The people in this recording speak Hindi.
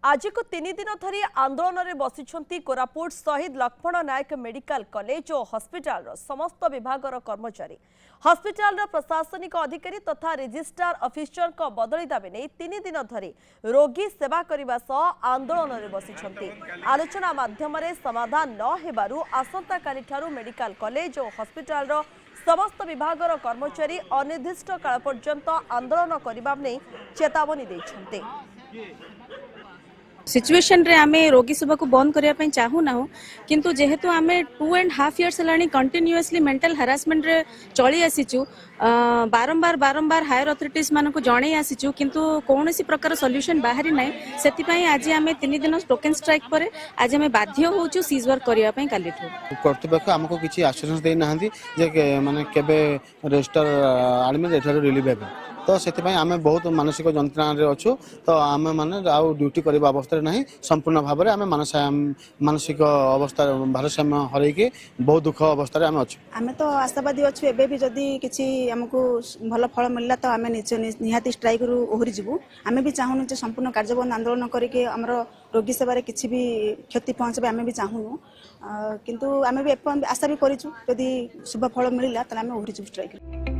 आज को 3 दिन धरी आंदोलन में बसिछंती कोरापुट शहीद लक्ष्मण नायक मेडिकल कॉलेज और हॉस्पिटल समस्त विभाग कर्मचारी हॉस्पिटल प्रशासनिक अधिकारी तथा रजिस्ट्रार ऑफिसर को बदली दाबी नहीं 3 दिन धरी रोगी सेवा करने सह आंदोलन में बसिछंती। आलोचना माध्यम समाधान न हेबारु आसंता काली ठारू मेडिकल कॉलेज और हॉस्पिटल समस्त विभाग कर्मचारी अनिर्दिष्ट काल पर्यंत आंदोलन करने चेतावनी देछंती। सिचुएशन रे आमे रोगी सेवा को बंद करिया पई चाहू ना किंतु जेहेतु आमे 2.5 इयर्स लानी कंटिन्यूअसली मेंटल हरासमेंट रे चली आसीचु बारंबार हायर अथॉरिटीज मान को जणे आसीचु किंतु कोनोसी प्रकार सॉल्यूशन बाहरी नै सेति पई आज आमे 3 दिन टोकन स्ट्राइक परे आज आमे बाध्य होचु सीज वर्क करिया पई काली कर्तृपक्ष हमको किछि आश्वासन दे नाहंती जे माने केबे रजिस्टर आडमिट एठारो रिलीव हेबे तो से आम बहुत मानसिक जंत्रणा अच्छु तो आम मैंने आउ ड्यूटी करने अवस्था नहीं संपूर्ण भाव में आम मानसिक अवस्था भारसाम्य हरैकी बहुत दुख अवस्था आम अच्छु। आम तो आशावादी अच्छु एबे भी जदि किछि हमको भल फल मिलला तो आम निहाती स्ट्राइक रु ओहरी जीवु। आम भी चाहूनु जे संपूर्ण कार्यबंद आंदोलन करके हमर रोगी सेवारे किछि भी क्षति पहुंचबे आम भी चाहूनु किंतु आम भी आशा भी करिछु जदि शुभ फल मिलला त आम ओहरी जीवु स्ट्राइक।